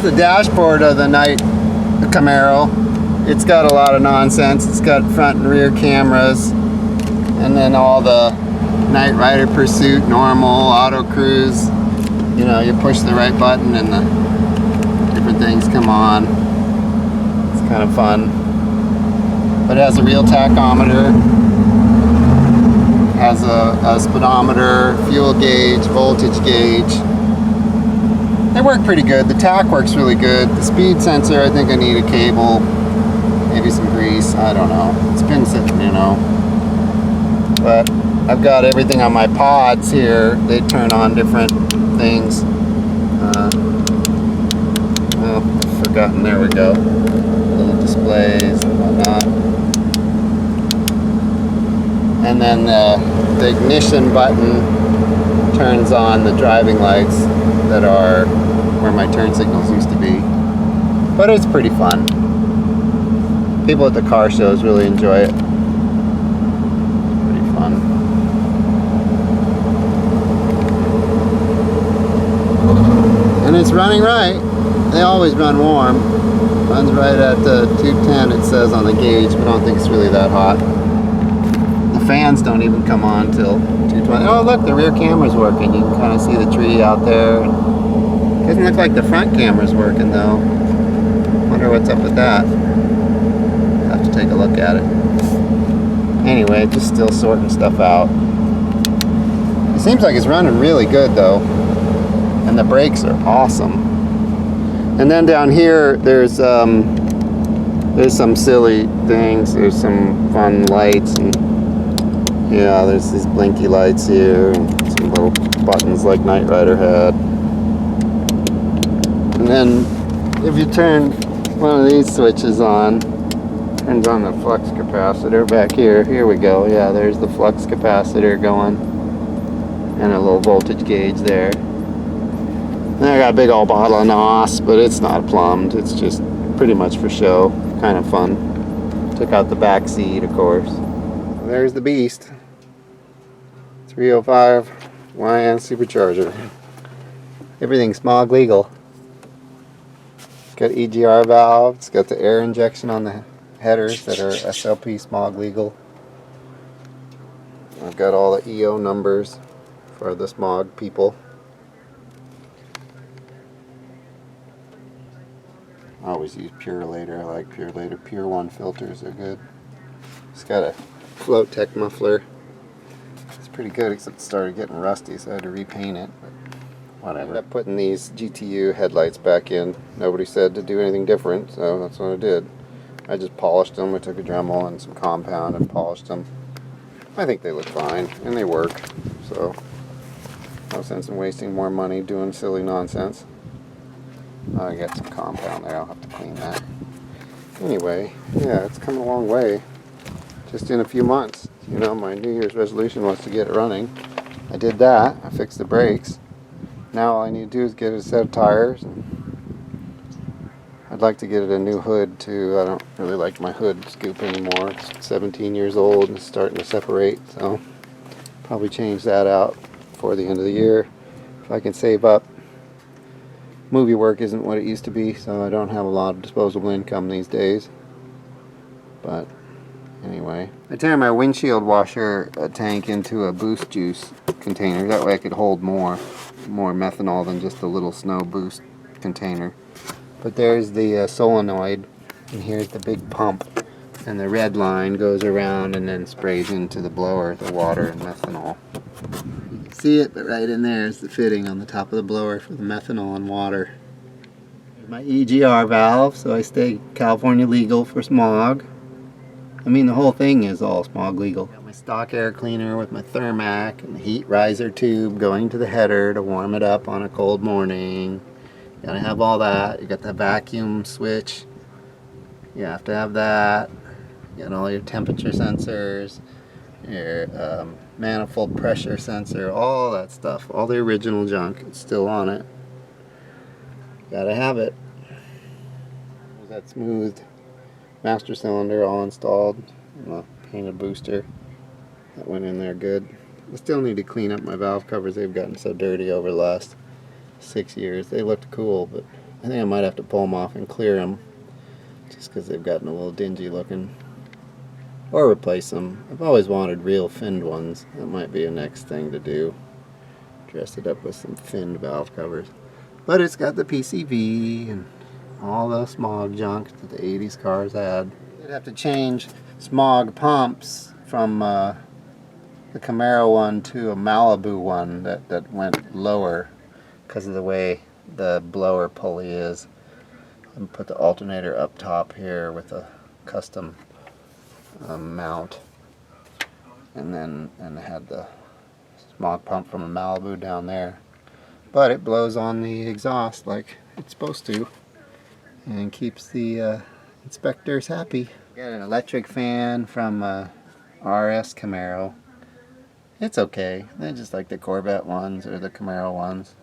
the dashboard of the night Camaro. It's got a lot of nonsense. It's got front and rear cameras, and then all the night rider pursuit, normal, auto cruise. You know, you push the right button and the different things come on. It's kind of fun. But it has a real tachometer, has a speedometer, fuel gauge, voltage gauge. They work pretty good. The tach works really good. The speed sensor, I think I need a cable, maybe some grease, I don't know. It's been sitting, you know. But I've got everything on my pods here. They turn on different things. Oh, I've forgotten, there we go. Little displays and whatnot. And then the ignition button turns on the driving lights that are where my turn signals used to be. But it's pretty fun. People at the car shows really enjoy it. Pretty fun. And it's running right. They always run warm. Runs right at 210 it says on the gauge, but I don't think it's really that hot. The fans don't even come on till 220. Oh look, the rear camera's working. You can kind of see the tree out there. Doesn't look like the front camera's working though. Wonder what's up with that. Have to take a look at it. Anyway, just still sorting stuff out. It seems like it's running really good though. And the brakes are awesome. And then down here there's some silly things. There's some fun lights, and yeah, there's these blinky lights here and some little buttons like Knight Rider had. And then if you turn one of these switches on, turns on the flux capacitor back here. Here we go. Yeah, there's the flux capacitor going, and a little voltage gauge there. And I got a big old bottle of NOS, but it's not plumbed. It's just pretty much for show. Kind of fun. Took out the back seat, of course. There's the beast. 305 YN supercharger. Everything's smog legal. It's got EGR valve. It's got the air injection on the headers that are SLP smog legal. I've got all the EO numbers for the smog people. I always use Purelator. I like Purelator. Pure 1 filters are good. It's got a float tech muffler. It's pretty good, except it started getting rusty, so I had to repaint it. But whatever. I ended up putting these GTU headlights back in. Nobody said to do anything different, so that's what I did. I just polished them. I took a Dremel and some compound and polished them. I think they look fine, and they work. So no sense in wasting more money doing silly nonsense. I got some compound there, I'll have to clean that. Anyway, yeah, it's come a long way. Just in a few months. You know, my New Year's resolution was to get it running. I did that, I fixed the brakes. Now all I need to do is get it a set of tires. I'd like to get it a new hood too. I don't really like my hood scoop anymore. It's 17 years old and it's starting to separate, so probably change that out before the end of the year if I can save up. Movie work isn't what it used to be, so I don't have a lot of disposable income these days. But anyway, I turned my windshield washer tank into a boost juice container. That way I could hold more methanol than just a little snow boost container. But there's the solenoid, and here's the big pump, and the red line goes around and then sprays into the blower, the water and methanol. You can see it, but right in there is the fitting on the top of the blower for the methanol and water. There's my EGR valve, so I stay California legal for smog. I mean, the whole thing is all smog legal. Got my stock air cleaner with my Thermac and the heat riser tube going to the header to warm it up on a cold morning. You gotta have all that. You got the vacuum switch. You have to have that. You got all your temperature sensors, your manifold pressure sensor, all that stuff. All the original junk. It's still on it. Gotta have it. There's that smooth master cylinder all installed. And a painted booster. That went in there good. I still need to clean up my valve covers. They've gotten so dirty over the last 6 years. They looked cool, but I think I might have to pull them off and clear them, just because they've gotten a little dingy looking. Or replace them. I've always wanted real finned ones. That might be a next thing to do. Dress it up with some finned valve covers. But it's got the PCV and all the smog junk that the 80s cars had. You'd have to change smog pumps from the Camaro one to a Malibu one that went lower because of the way the blower pulley is. And put the alternator up top here with a custom mount, and I had the smog pump from a Malibu down there. But it blows on the exhaust like it's supposed to and keeps the inspectors happy. Got an electric fan from RS Camaro. It's okay. They're just like the Corvette ones or the Camaro ones.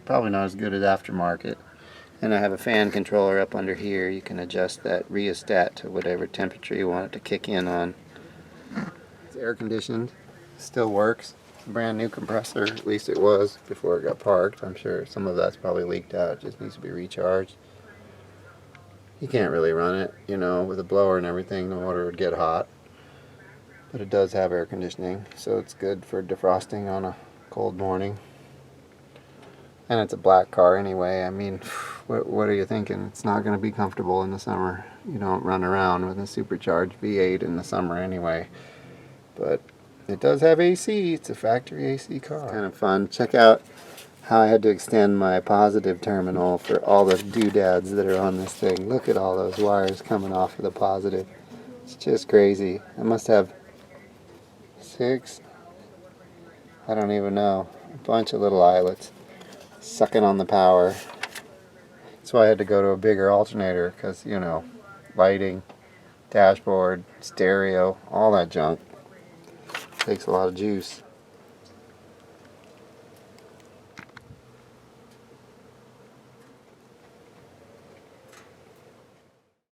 Probably not as good as aftermarket. And I have a fan controller up under here. You can adjust that rheostat to whatever temperature you want it to kick in on. It's air conditioned. Still works. Brand new compressor, at least it was before it got parked. I'm sure some of that's probably leaked out. It just needs to be recharged. You can't really run it, you know, with a blower and everything. The motor would get hot. But it does have air conditioning, so it's good for defrosting on a cold morning. And it's a black car anyway. I mean, what are you thinking? It's not going to be comfortable in the summer. You don't run around with a supercharged V8 in the summer anyway. But it does have AC. It's a factory AC car. It's kind of fun. Check out how I had to extend my positive terminal for all the doodads that are on this thing. Look at all those wires coming off of the positive. It's just crazy. I must have 6, I don't even know, a bunch of little eyelets sucking on the power. That's why I had to go to a bigger alternator, because, you know, lighting, dashboard, stereo, all that junk takes a lot of juice.